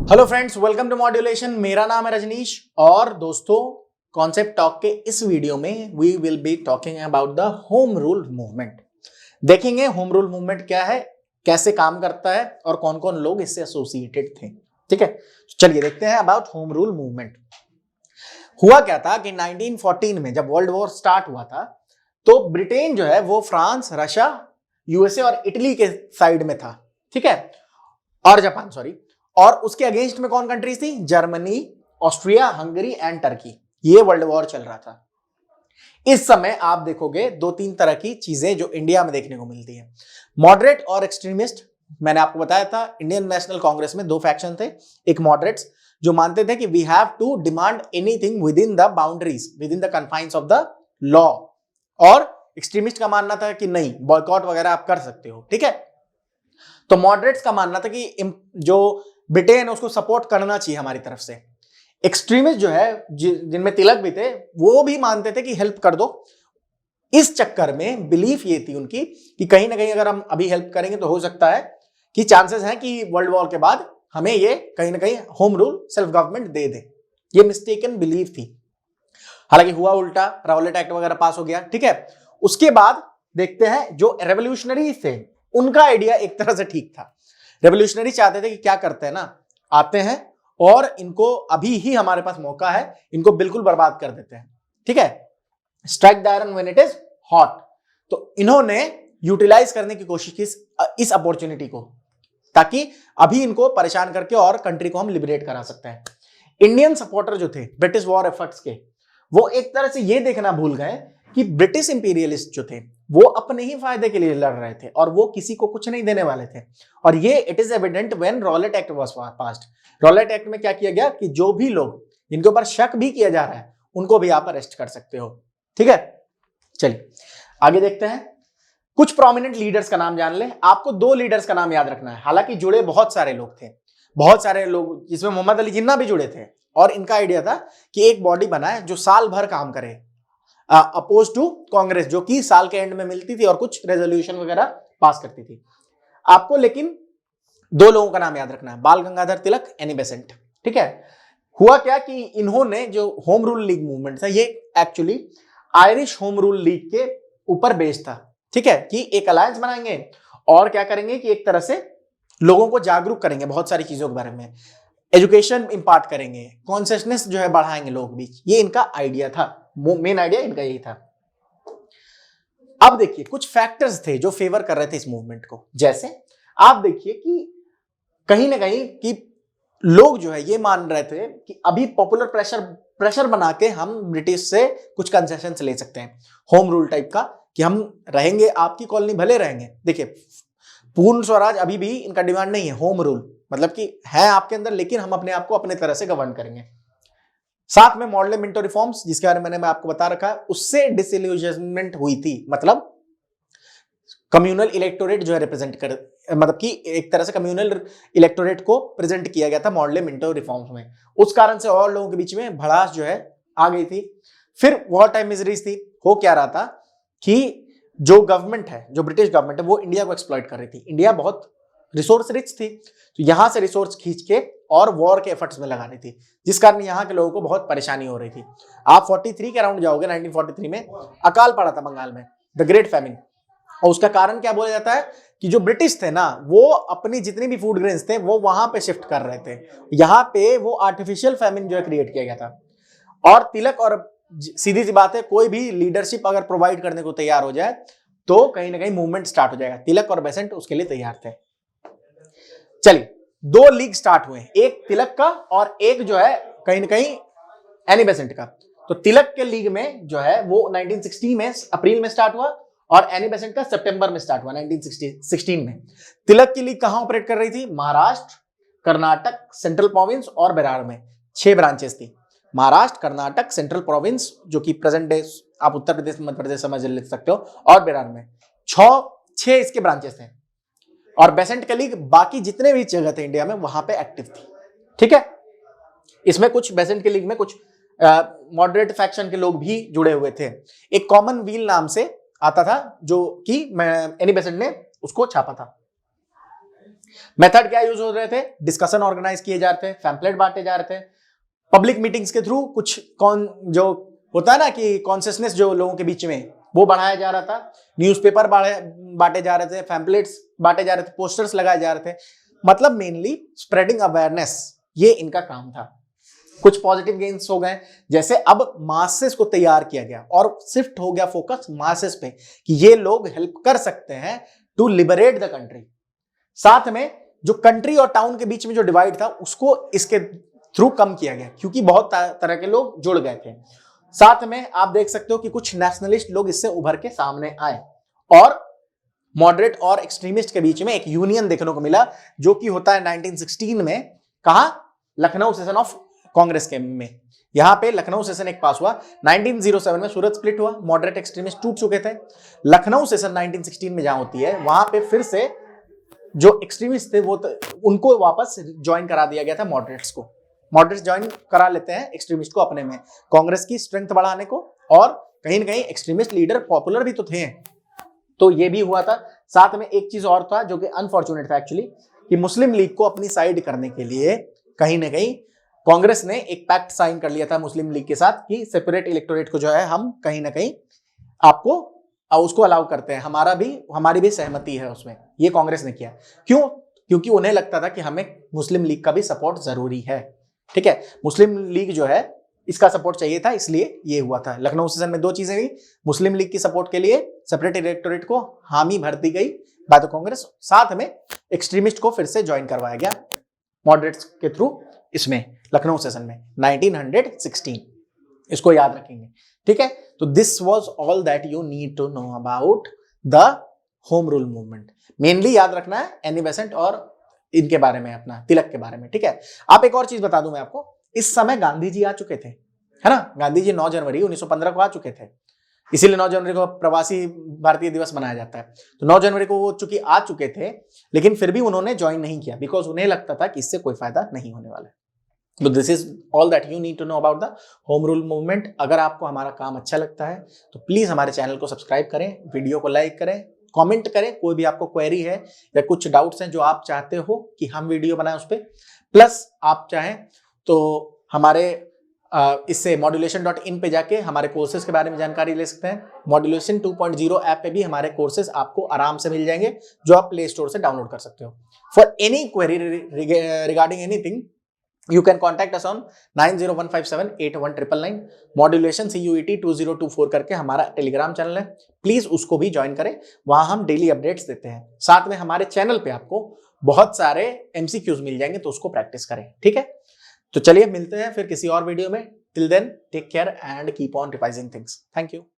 Hello friends, welcome to modulation. मेरा नाम है रजनीश और दोस्तों कॉन्सेप्ट टॉक के इस वीडियो में we will be talking about the home rule movement. देखेंगे होम रूल मूवमेंट क्या है, कैसे काम करता है और कौन कौन लोग इससे एसोसिएटेड थे। ठीक है, चलिए देखते हैं अबाउट होम रूल मूवमेंट। हुआ क्या था कि 1914 में जब वर्ल्ड वॉर स्टार्ट हुआ था तो ब्रिटेन जो है वो फ्रांस, रशिया, यूएसए और इटली के साइड में था। ठीक है, और जापान, सॉरी। और उसके अगेंस्ट में कौन कंट्रीज थी? Germany, Austria, Hungary and Turkey. ये वर्ल्ड वॉर चल रहा था। इस समय आप देखोगे दो तीन तरह की चीजें जो इंडिया में देखने को मिलती है, मॉडरेट और एक्सट्रीमिस्ट। मैंने आपको बताया था इंडियन नेशनल कांग्रेस में दो फैक्शन थे। एक मॉडरेट्स जो मानते थे कि we have to demand anything within the boundaries, within the confines of the law, और एक्सट्रीमिस्ट का मानना था कि नहीं, बॉयकॉट वगैरह आप कर सकते हो। ठीक है, तो मॉडरेट्स का मानना था कि जो ब्रिटेन है उसको सपोर्ट करना चाहिए हमारी तरफ से। एक्सट्रीमिस्ट जो है, जिनमें तिलक भी थे, वो भी मानते थे कि हेल्प कर दो। इस चक्कर में बिलीफ ये थी उनकी कि कहीं ना कहीं अगर हम अभी हेल्प करेंगे तो हो सकता है कि चांसेस हैं कि वर्ल्ड वॉर के बाद हमें ये कहीं ना कहीं होम रूल, सेल्फ गवर्नमेंट दे दे। ये मिस्टेकन बिलीफ थी। हालांकि हुआ उल्टा, रॉलेट एक्ट वगैरह पास हो गया। ठीक है, उसके बाद देखते हैं जो रेवोल्यूशनरी थे उनका आइडिया एक तरह से ठीक था। रेवोल्यूशनरी चाहते थे कि क्या करते हैं ना, आते हैं और इनको अभी ही हमारे पास मौका है, इनको बिल्कुल बर्बाद कर देते हैं। ठीक है, strike the iron when it is hot. तो इन्होंने यूटिलाइज करने की कोशिश की इस अपॉर्चुनिटी को, ताकि अभी इनको परेशान करके और कंट्री को हम लिबरेट करा सकते हैं। इंडियन सपोर्टर जो थे ब्रिटिश वॉर एफर्ट्स के, वो एक तरह से ये देखना भूल गए कि ब्रिटिश इंपीरियलिस्ट जो थे वो अपने ही फायदे के लिए लड़ रहे थे और वो किसी को कुछ नहीं देने वाले थे। और ये it is evident when Rowlatt act was passed. Rowlatt act में क्या किया गया कि जो भी लोग जिनके ऊपर शक भी किया जा रहा है उनको भी आप अरेस्ट कर सकते हो। ठीक है, चलिए आगे देखते हैं। कुछ प्रोमिनेंट लीडर्स का नाम जान ले। आपको दो लीडर्स का नाम याद रखना है, हालांकि जुड़े बहुत सारे लोग थे, बहुत सारे लोग, जिसमें मोहम्मद अली जिन्ना भी जुड़े थे। और इनका आइडिया था कि एक बॉडी बनाए जो साल भर काम करे, अपोज टू कांग्रेस जो कि साल के एंड में मिलती थी और कुछ रेजोल्यूशन वगैरह पास करती थी। आपको लेकिन दो लोगों का नाम याद रखना है, बाल गंगाधर तिलक, एनी बेसेंट। ठीक है, हुआ क्या कि इन्होंने जो होम रूल लीग मूवमेंट था, ये actually Irish home rule league के ऊपर बेस्ड था। ठीक है, कि एक अलायंस बनाएंगे और क्या करेंगे कि एक तरह से लोगों को जागरूक करेंगे बहुत सारी चीजों के बारे में, एजुकेशन इंपार्ट करेंगे, कॉन्शियसनेस जो है बढ़ाएंगे लोगों के बीच। ये इनका आइडिया था, मेन आइडिया इनका यही था। अब देखिए कुछ फैक्टर्स थे जो फेवर कर रहे थे इस मूवमेंट को। जैसे आप देखिए कि कहीं ना कहीं कि लोग जो है ये मान रहे थे कि अभी पॉपुलर प्रेशर बना के हम ब्रिटिश से कुछ कंसेशन ले सकते हैं, होम रूल टाइप का, कि हम रहेंगे आपकी कॉलोनी, भले रहेंगे। देखिए पूर्ण स्वराज अभी भी इनका डिमांड नहीं है, होम रूल मतलब कि है आपके अंदर, लेकिन हम अपने आप को अपने तरह से गवर्न करेंगे। साथ में मॉडल मिंटो रिफॉर्म्स, जिसके बारे में मैंने आपको बता रखा है, उससे डिसइल्यूजनमेंट हुई थी। मतलब कम्युनल इलेक्टोरेट जो है रिप्रेजेंट कर, मतलब कि एक तरह से कम्युनल इलेक्टोरेट को प्रेजेंट किया गया था मॉडल मिंटो रिफॉर्म्स में। उस कारण से और लोगों के बीच में भड़ास जो है आ गई थी। फिर वॉर टाइम मिजरीज थी। हो क्या रहा था कि जो गवर्नमेंट है, जो ब्रिटिश गवर्नमेंट है, वो इंडिया को एक्सप्लॉइट कर रही थी। इंडिया बहुत रिसोर्स रिच थी, तो यहां से रिसोर्स खींच के और वॉर के एफर्ट्स में लगा रही थी, जिस कारण यहाँ के लोगों को बहुत परेशानी हो रही थी। आप 43 के अराउंड जाओगे, 1943 में अकाल पड़ा था बंगाल में, द ग्रेट फैमिन। और उसका कारण क्या बोला जाता है कि जो ब्रिटिश थे ना, वो अपनी जितनी भी फूड ग्रेन्स थे वो वहां पे शिफ्ट कर रहे थे। यहाँ पे वो आर्टिफिशियल फैमिन जो है क्रिएट किया गया था। और तिलक, और सीधी सी बात है, कोई भी लीडरशिप अगर प्रोवाइड करने को तैयार हो जाए तो कहीं ना कहीं मूवमेंट स्टार्ट हो जाएगा। तिलक और बेसेंट उसके लिए तैयार थे। चलिए दो लीग स्टार्ट हुए, एक तिलक का और एक जो है कहीं ना कहीं एनी बेसेंट का। तो तिलक के लीग में जो है वो 1960 में अप्रैल में स्टार्ट हुआ और एनी बेसेंट का सितंबर में स्टार्ट हुआ 1916 में। तिलक की लीग कहां ऑपरेट कर रही थी? महाराष्ट्र, कर्नाटक, सेंट्रल प्रोविंस और बिहार में। 6 ब्रांचेस थी, महाराष्ट्र, कर्नाटक, सेंट्रल प्रोविंस जो कि प्रेजेंट डे आप उत्तर प्रदेश, मध्य प्रदेश समझ लिख सकते हो, और बिहार में। 6 इसके ब्रांचेस थे। और बेसेंट का लीग बाकी जितने भी जगह थे इंडिया में वहां पे एक्टिव थी। ठीक है, इसमें कुछ बेसेंट के लीग में कुछ मॉडरेट फैक्शन के लोग भी जुड़े हुए थे। एक कॉमन व्हील नाम से आता था जो कि एनी बेसेंट ने उसको छापा था। मेथड क्या यूज हो रहे थे, डिस्कशन ऑर्गेनाइज किए जा रहे थे, पैम्पलेट बांटे जा रहे थे, पब्लिक मीटिंग्स के थ्रू कुछ जो होता है ना कि कॉन्शियसनेस जो लोगों के बीच में वो बढ़ाया जा रहा था, न्यूज़पेपर बांटे जा रहे थे, पैम्पलेट्स बांटे जा रहे थे, पोस्टर्स लगाए जा रहे थे, मतलब मेनली स्प्रेडिंग अवेयरनेस, ये इनका काम था। कुछ पॉजिटिव गेन्स हो गए, जैसे अब मासेस को तैयार किया गया और शिफ्ट हो गया फोकस मासेस पे कि ये लोग हेल्प कर सकते हैं टू लिबरेट द कंट्री। साथ में जो कंट्री और टाउन के बीच में जो डिवाइड था उसको इसके थ्रू कम किया गया, क्योंकि बहुत तरह के लोग जुड़ गए थे। साथ में आप देख सकते हो कि कुछ नेशनलिस्ट लोग इससे उभर के सामने आए और मॉडरेट और एक्सट्रीमिस्ट के बीच में एक यूनियन देखने को मिला, जो कि होता है 1916 में, कहा, लखनऊ सेशन ऑफ कांग्रेस के में। यहां पे लखनऊ सेशन एक पास हुआ। 1907 में सूरत स्प्लिट हुआ, मॉडरेट एक्सट्रीमिस्ट टूट चुके थे। लखनऊ सेशन 1916 में जहां होती है वहां पे फिर से जो एक्सट्रीमिस्ट थे वो उनको वापस ज्वाइन करा दिया गया था मॉडरेट्स को। मॉडरेट्स ज्वाइन करा लेते हैं एक्सट्रीमिस्ट को अपने में, कांग्रेस की स्ट्रेंथ बढ़ाने को, और कहीं ना कहीं एक्सट्रीमिस्ट लीडर पॉपुलर भी तो थे, तो ये भी हुआ था। साथ में एक चीज और था जो कि अनफॉर्चुनेट था एक्चुअली, कि मुस्लिम लीग को अपनी साइड करने के लिए कहीं ना कहीं कांग्रेस ने एक पैक्ट साइन कर लिया था मुस्लिम लीग के साथ कि सेपरेट इलेक्टोरेट को जो है हम कहीं ना कहीं आपको उसको अलाउ करते हैं, हमारी भी सहमति है उसमें। ये कांग्रेस ने किया। क्यों? क्योंकि उन्हें लगता था कि हमें मुस्लिम लीग का भी सपोर्ट जरूरी है। ठीक है, मुस्लिम लीग जो है इसका सपोर्ट चाहिए था, इसलिए ये हुआ था। लखनऊ सेशन में दो चीजें हुई, मुस्लिम लीग की सपोर्ट के लिए सेपरेट इलेक्टोरेट को हामी भर दी गई बाय द कांग्रेस, साथ में एक्सट्रीमिस्ट को फिर से ज्वाइन करवाया गया मॉडरेट्स के थ्रू इसमें लखनऊ सेशन में 1916। इसको याद रखेंगे, ठीक है। तो this was all that you need to know about the home rule movement. Mainly याद रखना है एनी बेसेंट और इनके बारे में, अपना तिलक के बारे में, ठीक है। आप एक और चीज बता दूं मैं आपको, इस समय गांधी जी आ चुके थे, है ना। गांधी जी 9 जनवरी 1915 को आ चुके थे, इसीलिए 9 जनवरी को प्रवासी भारतीय दिवस मनाया जाता है। तो 9 जनवरी को वो आ चुके थे, लेकिन फिर भी उन्होंने ज्वाइन नहीं किया, बिकॉज उन्हें लगता था कि इससे कोई फायदा नहीं होने वाला है। तो this is all that you need to know about the home rule movement. अगर आपको हमारा काम अच्छा लगता है तो प्लीज हमारे चैनल को सब्सक्राइब करें, वीडियो को लाइक करें, कमेंट करें, कोई भी आपको क्वेरी है या कुछ डाउट्स हैं जो आप चाहते हो कि हम वीडियो बनाएं उस पर। प्लस आप चाहें तो हमारे इससे modulation.in पे जाके हमारे कोर्सेज के बारे में जानकारी ले सकते हैं। मॉड्यूलेशन 2.0 ऐप पे भी हमारे कोर्सेज आपको आराम से मिल जाएंगे, जो आप प्ले स्टोर से डाउनलोड कर सकते हो। For any query regarding anything you can contact us on 9015781999। Modulation CUET 2024 करके हमारा टेलीग्राम चैनल है, प्लीज उसको भी ज्वाइन करें, वहां हम डेली अपडेट्स देते हैं। साथ में हमारे चैनल पे आपको बहुत सारे MCQs मिल जाएंगे, तो उसको प्रैक्टिस करें, ठीक है। तो चलिए मिलते हैं फिर किसी और वीडियो में। Till then take care and keep on revising things. Thank you.